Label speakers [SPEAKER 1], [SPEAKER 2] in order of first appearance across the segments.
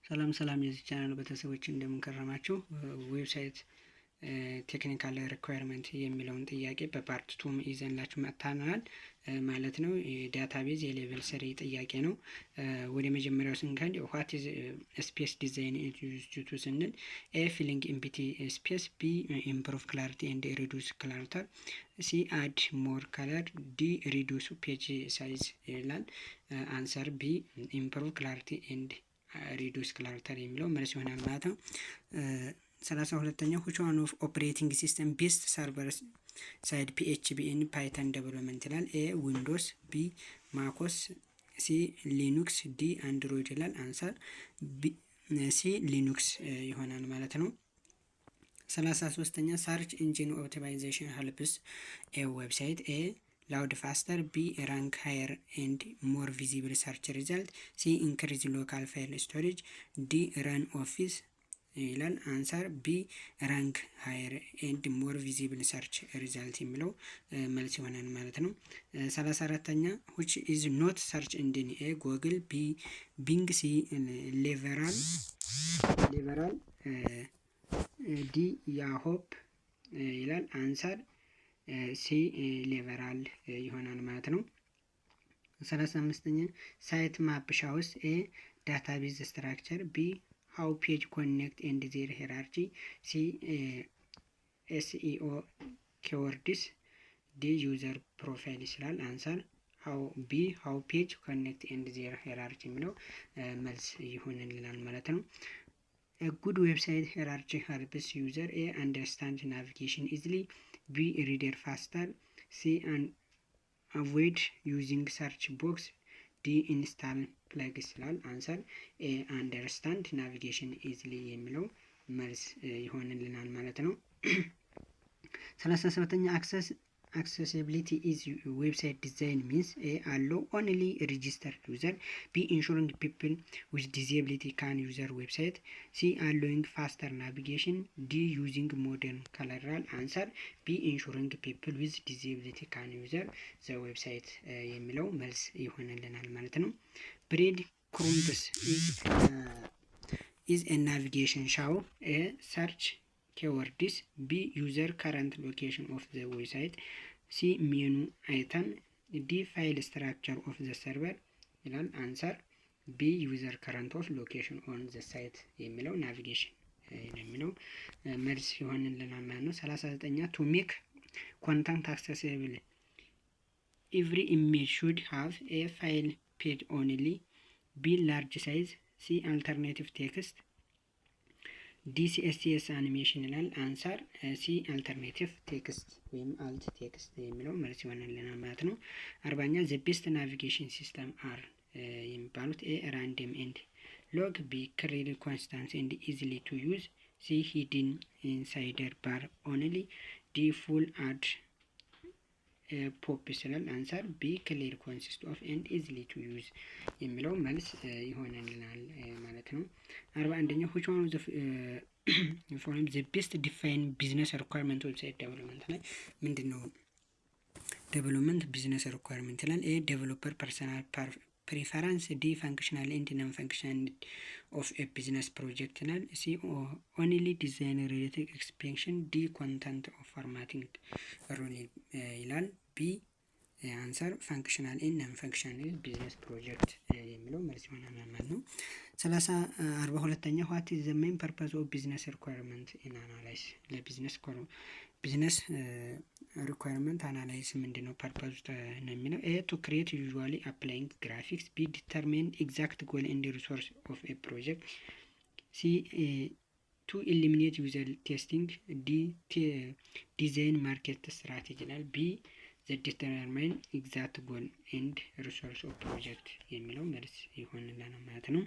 [SPEAKER 1] ሰላም የዚህ ቻናል ቤተሰቦች እንደምን ከረማችሁ። ዌብሳይት ቴክኒካል ሪኳየርመንት የሚለውን ጥያቄ በፓርት 2 ይዘንላችሁ መጥተናል ማለት ነው። ዳታቤዝ የሌቨል 3 ጥያቄ ነው። ወደ መጀመሪያው ስንሄድ ዋት ኢዝ ስፔስ ዲዛይን ዩዝድ ቱ ስንል ኤ ፊሊንግ ኢምፕቲ ስፔስ፣ ቢ ኢምፕሩቭ ክላሪቲ ኤንድ ሪዱስ ክላተር፣ ሲ አድ ሞር ከለር፣ ዲ ሪዱስ ፔጅ ሳይዝ ይላል። አንሰር ቢ ኢምፕሩቭ ክላሪቲ ኤንድ ሪዱስ ክላተር የሚለው መልስ ይሆናል ማለት ነው። 32ኛው which one of operating system based server side PHP in Python development ይላል። ኤ ዊንዶውስ፣ ቢ ማኮስ፣ ሲ ሊኑክስ፣ ዲ አንድሮይድ ይላል። አንሰር ሲ ሊኑክስ ይሆናል ማለት ነው። 33ኛ ሰርች ኢንጂን ኦፕቲማይዜሽን ሄልፕስ ኤ ዌብሳይት ኤ loud faster, B rank higher and more visible search result, C increase local file storage, D run office ይላል። አንሳር ቢ ራንክ ሃየር ኤንድ ሞር ቪዚብል ሰርች ሪዛልት የሚለው መልስ ይሆናል ማለት ነው። 34ኛ which is not search engine ኤ ጎግል፣ ቢ ቢንግ፣ ሲ ሌቨራል፣ ዲ ያሆፕ ይላል። አንሳር ሲ ሌቨራል ይሆናል ማለት ነው። 35ኛ ሳይት ማፕ ሻውስ ኤ ዳታቤዝ ስትራክቸር፣ ቢ ሃው ፔጅ ኮኔክት ኤንድ ዜር ሄራርቺ፣ ሲ ኤስኢኦ ኪወርድስ፣ ዲ ዩዘር ፕሮፋይል ይችላል። አንሳር ቢ ሃው ፔጅ ኮኔክት ኤንድ ዜር ሄራርቺ የሚለው መልስ ይሆንልናል ማለት ነው። ጉድ ዌብሳይት ሄራርቺ ሄልፕስ ዩዘር ኤ አንደርስታንድ ናቪጌሽን ኢዝሊ፣ ቢ ሪደር ፋስተር፣ ሲ አቮይድ ዩዚንግ ሰርች ቦክስ፣ ዲ ኢንስታል ፕለግስ ይላል። አንሰር ኤ አንደርስታንድ ናቪጌሽን ኢዝሊ የሚለው መልስ ይሆንልናል ማለት ነው። 37ኛ accessibility is website design means A allow only registered user, B ensuring people with disability can use their website, C allowing faster navigation, D using modern collateral. Answer B ensuring people with disability can use the website የሚለው መልስ ይሆንልናል ማለት ነው። bread crumbs is a navigation show, A search keywords, B user current location of the website, C menu item, D file structure of the server ይላል። አንሰር B user current of location on the site የሚለው ናቪጌሽን የሚለው መልስ ይሆንልናል ማለት ነው። 39ኛ to make content accessible every image should have a file page only, B large size, C alternative text, ዲ ሲኤስኤስ አኒሜሽን ይላል። አንሳር ሲ አልተርኔቲቭ ቴክስት ወይም አልት ቴክስት የሚለው መልስ ይሆንልናል ማለት ነው። 40ኛ ዘ ቤስት ናቪጌሽን ሲስተም አር የሚባሉት ኤ ራንደም ኤንድ ሎግ፣ ቢ ክሊር ኮንስታንት ኤንድ ኢዚሊ ቱ ዩዝ፣ ሲ ሂድን ኢንሳይደር ባር ኦንሊ፣ ዲ ፉል አድ ፖፕ ይላል። አንሳር ቢ ክሊር ኮንሲስት ኦፍ ኤንድ ኢዚሊ ቱ ዩዝ የሚለው መልስ ይሆንልናል ማለት ነው። 41ኛው which one of the following the best define business requirement website development ላይ ምንድነው ዴቨሎፕመንት ቢዝነስ ሪኳየርመንት ይላል። ኤ ዴቨሎፐር ፐርሰናል ፕሪፈረንስ፣ ዲ ፋንክሽናል ኤንድ ነን ፋንክሽናል ኦፍ ኤ ቢዝነስ ፕሮጀክት ይላል። ሲ ኦንሊ ዲዛይን ሪሌትድ ኤክስፔንሽን፣ ዲ ኮንተንት ኦፍ ፎርማቲንግ ሮል ይላል። ቢ አንሰር ፋንክሽናል ኤንድ ነን ፋንክሽናል ቢዝነስ ፕሮጀክት የሚለው መልስ ይሆናል ማለት ነው። 42ኛ ዋት ኢዝ ዘ ሜን ፐርፐዝ ኦፍ ቢዝነስ ሪኳየርመንት ኢን አናላይዝ ለቢዝነስ ሪኳየርመንት አናላይዝ ምንድነው ፐርፐዙ ነው የሚለው። ኤ ቱ ክሪኤት ዩዥዋሊ አፕላይንግ ግራፊክስ፣ ቢ ዲተርሚን ኤግዛክት ጎል ኤንድ ሪሶርስ ኦፍ ኤ ፕሮጀክት፣ ሲ ቱ ኢሊሚኔት ዩዘር ቴስቲንግ፣ ዲ ዲዛይን ማርኬት ስትራቴጂ ይላል። ቢ ዘ ዲተርሚን ኤግዛክት ጎል ኤንድ ሪሶርስ ኦፍ ፕሮጀክት የሚለው መልስ ይሆንልናል ማለት ነው።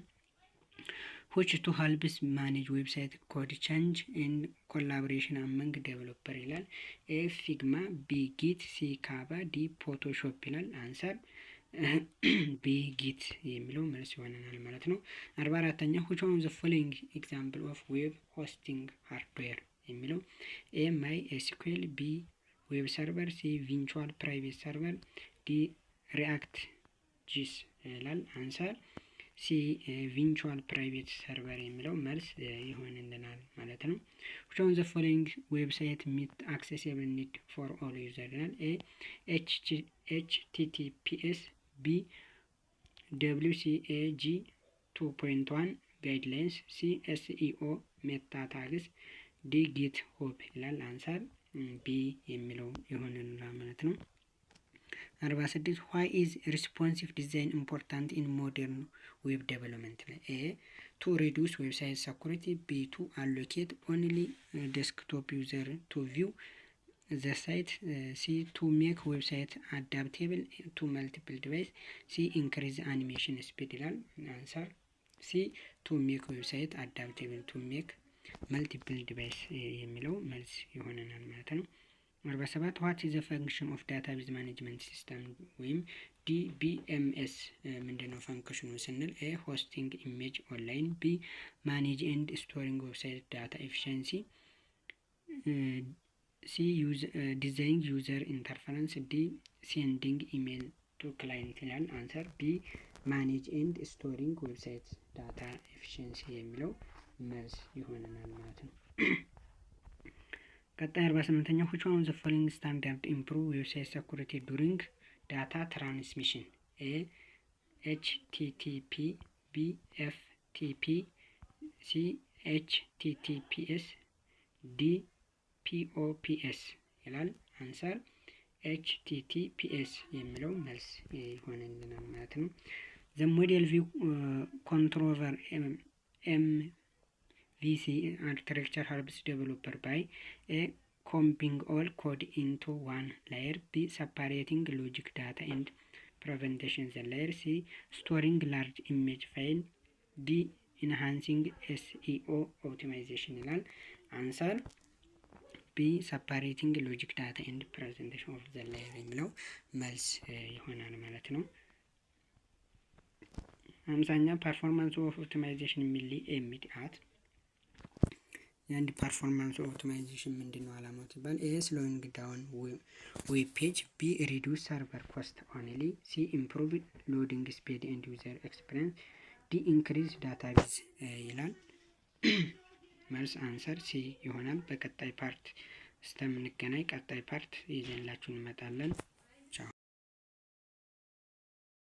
[SPEAKER 1] which to helps manage website code change and collaboration among developer ይላል። ኤ ፊግማ፣ ቢ ጊት፣ ሲ ካባ፣ ዲ ፎቶሾፕ ይላል። አንሰር ቢ ጊት የሚለው መልስ ይሆናል ማለት ነው። 44ኛ which one of the following example of web hosting hardware የሚለው ኤ ማይ ኤስኩኤል፣ ቢ ዌብ ሰርቨር፣ ሲ ቪርቹዋል ፕራይቬት ሰርቨር፣ ዲ ሪአክት ጂስ ይላል። አንሰር ሲ ቪርቹዋል ፕራይቬት ሰርቨር የሚለው መልስ ይሆንልናል ማለት ነው። which of the following ዌብሳይት ሚት አክሴሲብል ኒድ ፎር ኦል ዩዘር ይላል። ኤ HTTPS፣ ቢ WCAG 2.1 ጋይድላይንስ፣ ሲ SEO ሜታ ታግስ፣ ዲ ጊት ሆፕ ይላል። አንሳር ቢ የሚለው ይሆንልናል ማለት ነው። 46 ዋይ ኢዝ ሪስፖንሲቭ ዲዛይን ኢምፖርታንት ኢን ሞደርን ዌብ ዴቨሎፕመንት ላይ ኤ ቱ ሪዱስ ዌብሳይት ሰኩሪቲ፣ ቢ ቱ አሎኬት ኦንሊ ዴስክቶፕ ዩዘር ቱ ቪው ዘ ሳይት፣ ሲ ቱ ሜክ ዌብሳይት አዳፕቴብል ቱ መልቲፕል ዲቫይስ፣ ሲ ኢንክሪዝ አኒሜሽን ስፒድ ይላል። አንሳር ሲ ቱ ሜክ ዌብሳይት አዳፕቴብል ቱ ሜክ መልቲፕል ዲቫይስ የሚለው መልስ ይሆነናል ማለት ነው። 47 ዋት ኢዝ ዘ ፈንክሽን ኦፍ ዳታቤዝ ማኔጅመንት ሲስተም ወይም ዲቢኤምኤስ ምንድነው ፈንክሽኑ ስንል ኤ ሆስቲንግ ኢሜጅ ኦንላይን፣ ቢ ማኔጅ ኤንድ ስቶሪንግ ዌብሳይት ዳታ ኤፊሽንሲ፣ ሲ ዲዛይን ዩዘር ኢንተርፈረንስ፣ ዲ ሴንዲንግ ኢሜል ቱ ክላይንት ይላል። አንሰር ቢ ማኔጅ ኤንድ ስቶሪንግ ዌብሳይት ዳታ ኤፊሽንሲ የሚለው መልስ ይሆነናል ማለት ነው። ቀጣይ 48ኛው which one of the following standard improve website security during data transmission? A HTTP፣ B FTP፣ C HTTPS፣ D POPS ይላል። አንሰር HTTPS የሚለው መልስ ይሆንልናል ማለት ነው። the model view controller MVC architecture helps developer by A combining all code into one layer, B separating logic data and presentation the layer, C storing large image file, D enhancing SEO optimization ይላል። አንሰር ቢ separating logic data and presentation of the layer የሚለው መልስ ይሆናል ማለት ነው። 50ኛ ፐርፎርማንስ ኦፍ ኦፕቲማይዜሽን የሚል የሚጣት የአንድ ፐርፎርማንስ ኦፕቲማይዜሽን ምንድነው አላማው ሲባል ኤ ስሎዊንግ ዳውን ዌብ ፔጅ፣ ቢ ሪዱስ ሰርቨር ኮስት ኦንሊ፣ ሲ ኢምፕሩቭ ሎዲንግ ስፒድ ኤንድ ዩዘር ኤክስፒሪየንስ፣ ዲ ኢንክሪዝ ዳታቤዝ ይላል። መልስ አንሰር ሲ ይሆናል። በቀጣይ ፓርት እስከምንገናኝ ቀጣይ ፓርት ይዘንላችሁ እንመጣለን።